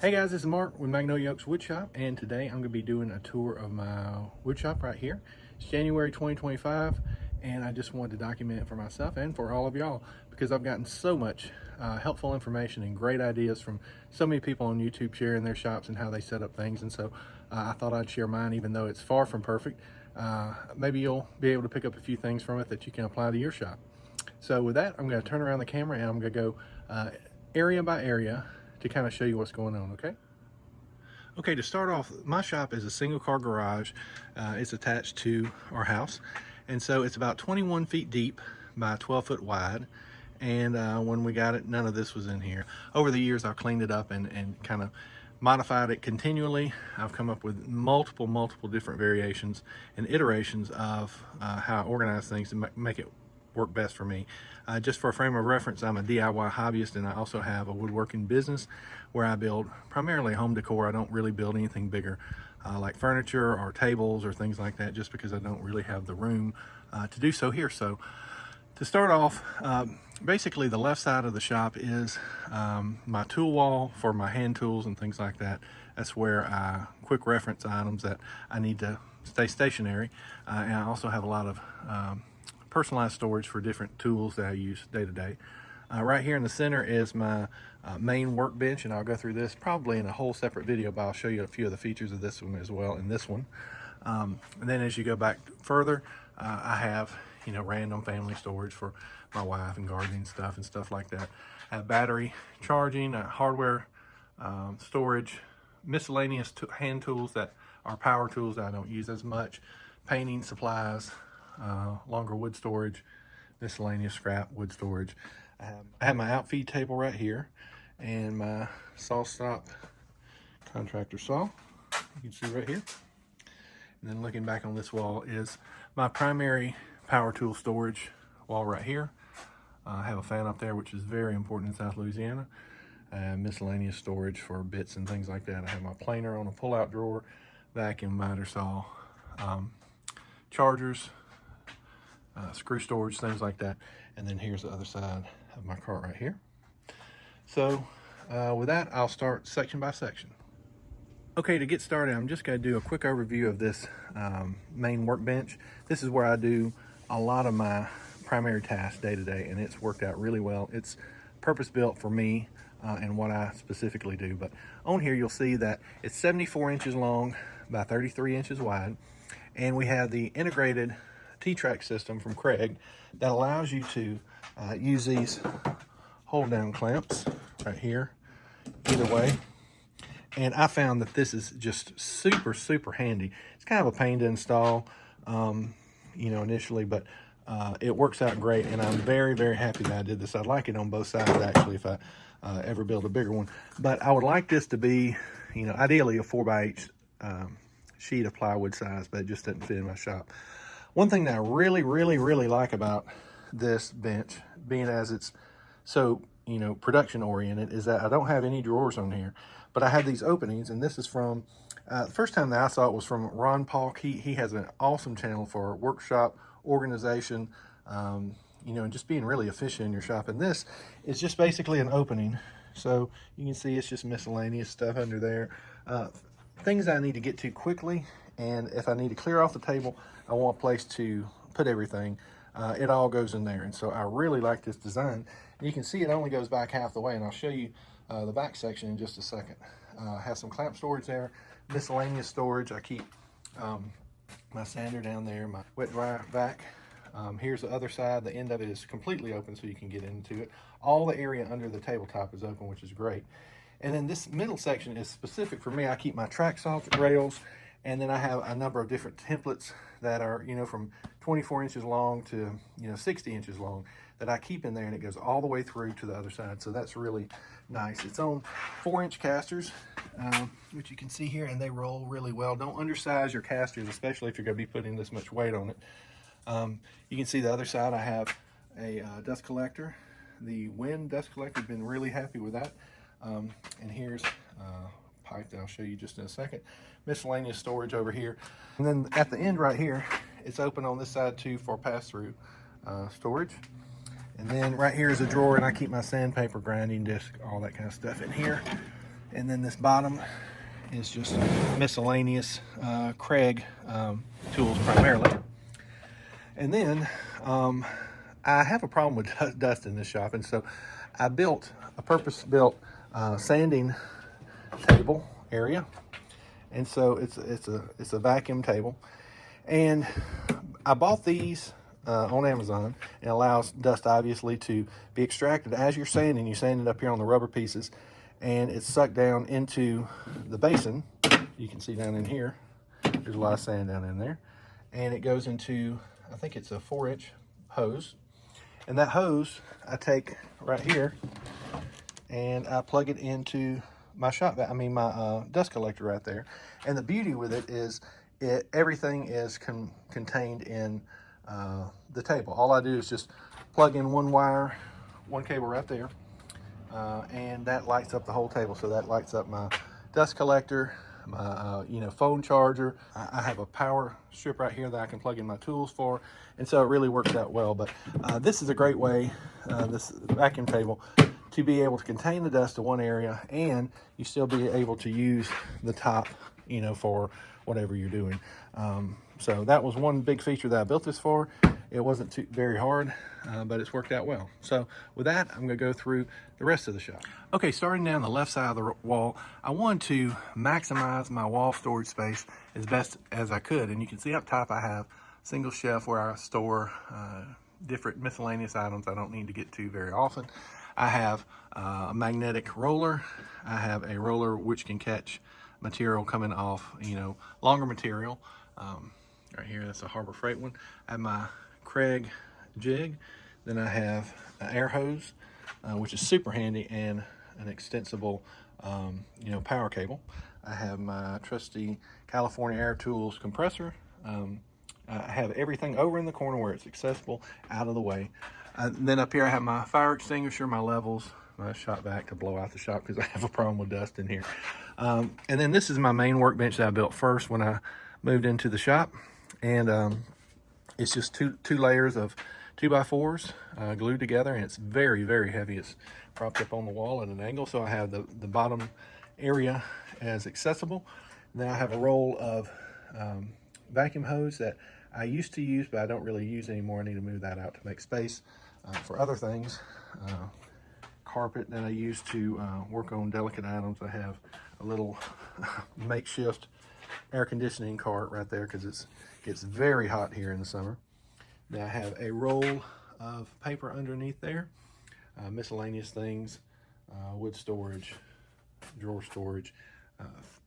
Hey guys, this is Mark with Magnolia Oaks Woodshop, and today I'm going to be doing a tour of my woodshop right here. It's January 2025, and I just wanted to document it for myself and for all of y'all because I've gotten so much helpful information and great ideas from so many people on YouTube sharing their shops and how they set up things, and so I thought I'd share mine even though it's far from perfect. Maybe you'll be able to pick up a few things from it that you can apply to your shop. So with that, I'm going to turn around the camera and I'm going to go area by area to kind of show you what's going on, okay? Okay, to start off, my shop is a single car garage. It's attached to our house, and so it's about 21 feet deep by 12 foot wide. And when we got it, none of this was in here. Over the years, I've cleaned it up and kind of modified it continually. I've come up with multiple different variations and iterations of how I organize things to make it work best for me. Just for a frame of reference, I'm a DIY hobbyist, and I also have a woodworking business where I build primarily home decor. I don't really build anything bigger like furniture or tables or things like that, just because I don't really have the room to do so here. So to start off, basically the left side of the shop is my tool wall for my hand tools and things like that. That's where quick reference items that I need to stay stationary, and I also have a lot of personalized storage for different tools that I use day to day. Right here in the center is my main workbench, and I'll go through this probably in a whole separate video, but I'll show you a few of the features of this one as well in this one. And then as you go back further, I have random family storage for my wife and gardening stuff and stuff like that. I have battery charging, hardware storage, miscellaneous hand tools that are power tools that I don't use as much, painting supplies, longer wood storage, miscellaneous scrap wood storage. I have my outfeed table right here and my saw stop contractor saw, you can see right here. And then looking back on this wall is my primary power tool storage wall right here. I have a fan up there, which is very important in South Louisiana. I have miscellaneous storage for bits and things like that. I have my planer on a pull-out drawer, vacuum, miter saw, chargers, screw storage, things like that. And then here's the other side of my cart right here. So with that, I'll start section by section. Okay, to get started, I'm just going to do a quick overview of this main workbench. This is where I do a lot of my primary tasks day to day, and it's worked out really well. It's purpose built for me and what I specifically do. But on here, you'll see that it's 74 inches long by 33 inches wide, and we have the integrated T-Track system from Kreg that allows you to use these hold down clamps right here either way. And I found that this is just super handy. It's kind of a pain to install initially, but it works out great, and I'm very happy that I did this. I'd like it on both sides actually if I ever build a bigger one, but I would like this to be ideally a 4x8 sheet of plywood size, but it just doesn't fit in my shop. One thing that I really like about this bench, being as it's so production oriented, is that I don't have any drawers on here, but I have these openings. And this is from the first time that I saw it was from Ron Paulk. He has an awesome channel for workshop organization, and just being really efficient in your shop. And this is just basically an opening, so you can see it's just miscellaneous stuff under there, things that I need to get to quickly. And if I need to clear off the table, I want a place to put everything. It all goes in there, and so I really like this design. And you can see it only goes back half the way, and I'll show you the back section in just a second. I have some clamp storage there, miscellaneous storage. I keep my sander down there, my wet dry vac. Here's the other side. The end of it is completely open, so you can get into it. All the area under the tabletop is open, which is great. And then this middle section is specific for me. I keep my track saw rails, and then I have a number of different templates that are, from 24 inches long to, 60 inches long that I keep in there, and it goes all the way through to the other side. So that's really nice. It's on 4-inch casters, which you can see here, and they roll really well. Don't undersize your casters, especially if you're going to be putting this much weight on it. You can see the other side, I have a dust collector. The wind dust collector, been really happy with that. And here's pipe that I'll show you just in a second. Miscellaneous storage over here. And then at the end right here, it's open on this side too for pass-through storage. And then right here is a drawer, and I keep my sandpaper, grinding disc, all that kind of stuff in here. And then this bottom is just miscellaneous Kreg tools primarily. And then I have a problem with dust in this shop, and so I built a purpose-built sanding table area. And so it's a vacuum table, and I bought these on Amazon. It allows dust obviously to be extracted as you're sanding. You sand it up here on the rubber pieces, and it's sucked down into the basin. You can see down in here, there's a lot of sand down in there, and it goes into, I think it's a 4-inch hose, and that hose I take right here and I plug it into my my dust collector right there. And the beauty with it is everything is contained in the table. All I do is just plug in one cable right there, and that lights up the whole table. So that lights up my dust collector, my phone charger. I have a power strip right here that I can plug in my tools for, and so it really works out well. But this is a great way, this vacuum table, to be able to contain the dust to one area, and you still be able to use the top, for whatever you're doing. So that was one big feature that I built this for. It wasn't very hard, but it's worked out well. So with that, I'm gonna go through the rest of the shop. Okay, starting down the left side of the wall, I wanted to maximize my wall storage space as best as I could. And you can see up top, I have a single shelf where I store different miscellaneous items I don't need to get to very often. I have a magnetic roller. I have a roller which can catch material coming off, longer material. Right here, that's a Harbor Freight one. I have my Kreg jig. Then I have an air hose, which is super handy, and an extensible, power cable. I have my trusty California Air Tools compressor. I have everything over in the corner where it's accessible, out of the way. Then up here I have my fire extinguisher, my levels, my shop vac to blow out the shop because I have a problem with dust in here. And then this is my main workbench that I built first when I moved into the shop. And it's just two layers of 2x4s glued together, and it's very, very heavy. It's propped up on the wall at an angle, so I have the bottom area as accessible. And then I have a roll of vacuum hose that I used to use, but I don't really use anymore. I need to move that out to make space for other things. Carpet that I use to work on delicate items. I have a little makeshift air conditioning cart right there because it gets very hot here in the summer. Then I have a roll of paper underneath there, miscellaneous things, wood storage, drawer storage,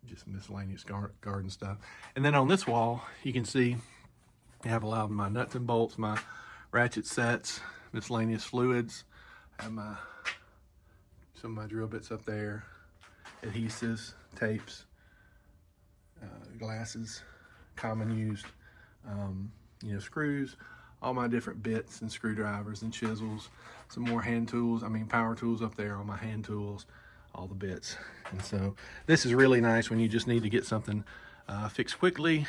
just miscellaneous garden stuff. And then on this wall, you can see I have a lot of my nuts and bolts, my ratchet sets, miscellaneous fluids. I have some of my drill bits up there, adhesives, tapes, glasses, common used, screws, all my different bits and screwdrivers and chisels, some more hand tools, power tools up there, all my hand tools, all the bits. And so this is really nice when you just need to get something fixed quickly.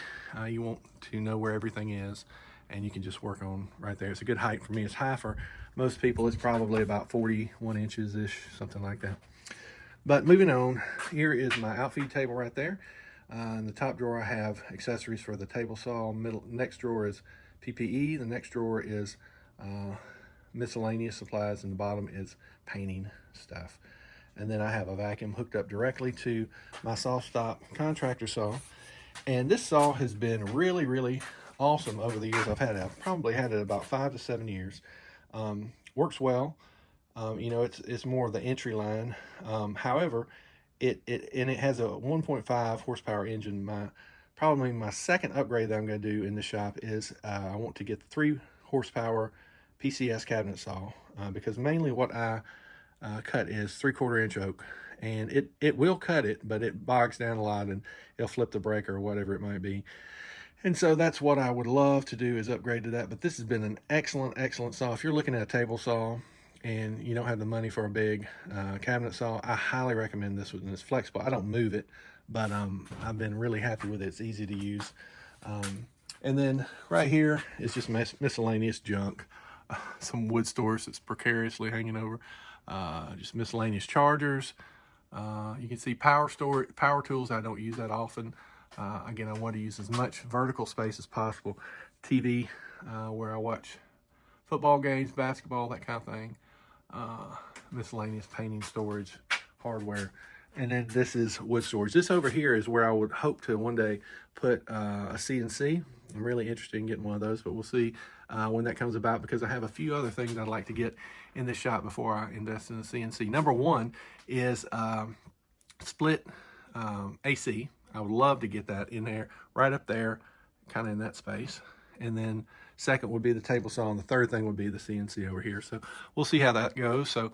You want to know where everything is, and you can just work on right there. It's a good height for me. It's high for most people. It's probably about 41 inches-ish, something like that. But moving on, here is my outfeed table right there. In the top drawer, I have accessories for the table saw. Next drawer is PPE. The next drawer is miscellaneous supplies, and the bottom is painting stuff. And then I have a vacuum hooked up directly to my saw stop contractor saw. And this saw has been really, really awesome over the years I've had it. I've probably had it about 5 to 7 years. Works well. It's more of the entry line. However, it has a 1.5 horsepower engine. Probably my second upgrade that I'm going to do in the shop is I want to get the 3 horsepower PCS cabinet saw, because mainly what I cut is 3/4 inch oak, and it will cut it, but it bogs down a lot and it'll flip the breaker or whatever it might be. And so that's what I would love to do, is upgrade to that. But this has been an excellent saw. If you're looking at a table saw and you don't have the money for a big cabinet saw, I highly recommend this one. It's flexible. I don't move it, but I've been really happy with it. It's easy to use. And then right here is just miscellaneous junk. some wood storage that's precariously hanging over. Just miscellaneous chargers. You can see power tools. I don't use that often. Again, I want to use as much vertical space as possible. TV, where I watch football games, basketball, that kind of thing. Miscellaneous painting storage, hardware. And then this is wood storage. This over here is where I would hope to one day put a CNC. I'm really interested in getting one of those, but we'll see when that comes about, because I have a few other things I'd like to get in this shop before I invest in the CNC. Number one is split AC. I would love to get that in there, right up there, kind of in that space. And then second would be the table saw, and the third thing would be the CNC over here. So we'll see how that goes. So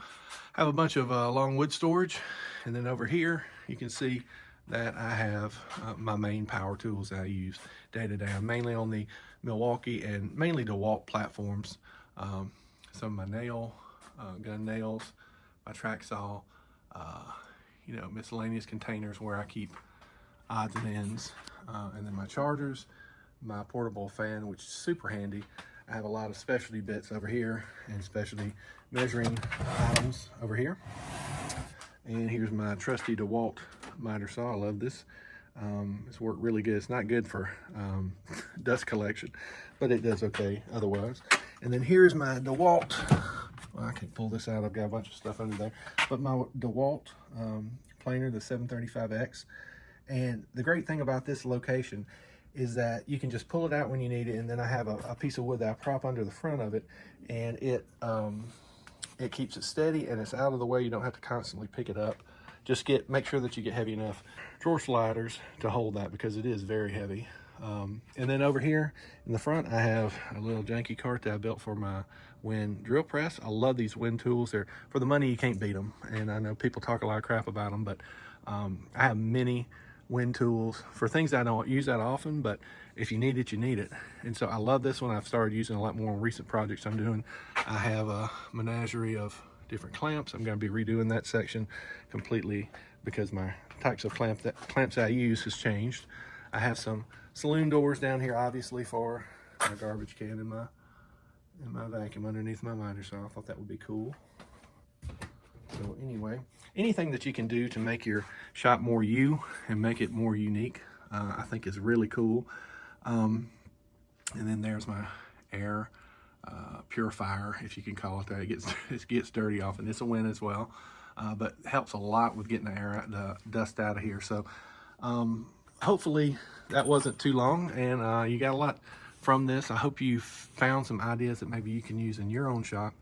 I have a bunch of long wood storage, and then over here you can see that I have my main power tools that I use day to day. I'm mainly on the Milwaukee and mainly DeWalt platforms. Some of my gun nails, my track saw, you know, miscellaneous containers where I keep odds and ends, and then my chargers, my portable fan, which is super handy. I have a lot of specialty bits over here and specialty measuring items over here. And here's my trusty DeWalt miter saw. I love this. It's worked really good. It's not good for dust collection, but it does okay otherwise. And then here's my DeWalt. Well, I can't pull this out. I've got a bunch of stuff under there. But my DeWalt planer, the 735X. And the great thing about this location is that you can just pull it out when you need it, and then I have a piece of wood that I prop under the front of it, and it keeps it steady and it's out of the way. You don't have to constantly pick it up. Just make sure that you get heavy enough drawer sliders to hold that, because it is very heavy. And then over here in the front, I have a little janky cart that I built for my Wind drill press. I love these Wind tools. They're, for the money, you can't beat them. And I know people talk a lot of crap about them, but I have many Wind tools for things I don't use that often, but if you need it, you need it. And so I love this one. I've started using a lot more on recent projects I'm doing. I have a menagerie of different clamps. I'm going to be redoing that section completely because my types of clamps I use has changed. I have some saloon doors down here, obviously, for my garbage can and my vacuum underneath my miter saw. I thought that would be cool. So anyway, anything that you can do to make your shop more you and make it more unique, I think is really cool. And then there's my air purifier, if you can call it that. It gets dirty often. It's a win as well, but helps a lot with getting the dust out of here. So hopefully that wasn't too long, and you got a lot from this. I hope you found some ideas that maybe you can use in your own shop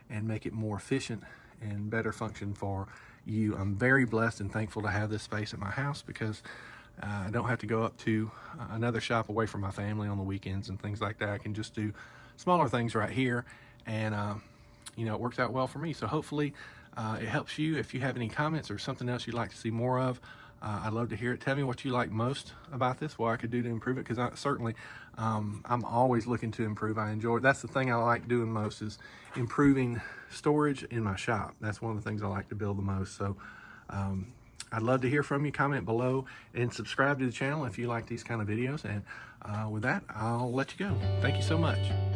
and make it more efficient and better function for you. I'm very blessed and thankful to have this space at my house, because I don't have to go up to another shop away from my family on the weekends and things like that. I can just do smaller things right here, and you know, it works out well for me. So hopefully it helps you. If you have any comments or something else you'd like to see more of, I'd love to hear it. Tell me what you like most about this, what I could do to improve it, because I'm always looking to improve. I enjoy it. That's the thing I like doing most, is improving storage in my shop. That's one of the things I like to build the most. So I'd love to hear from you. Comment below and subscribe to the channel if you like these kind of videos. And with that, I'll let you go. Thank you so much.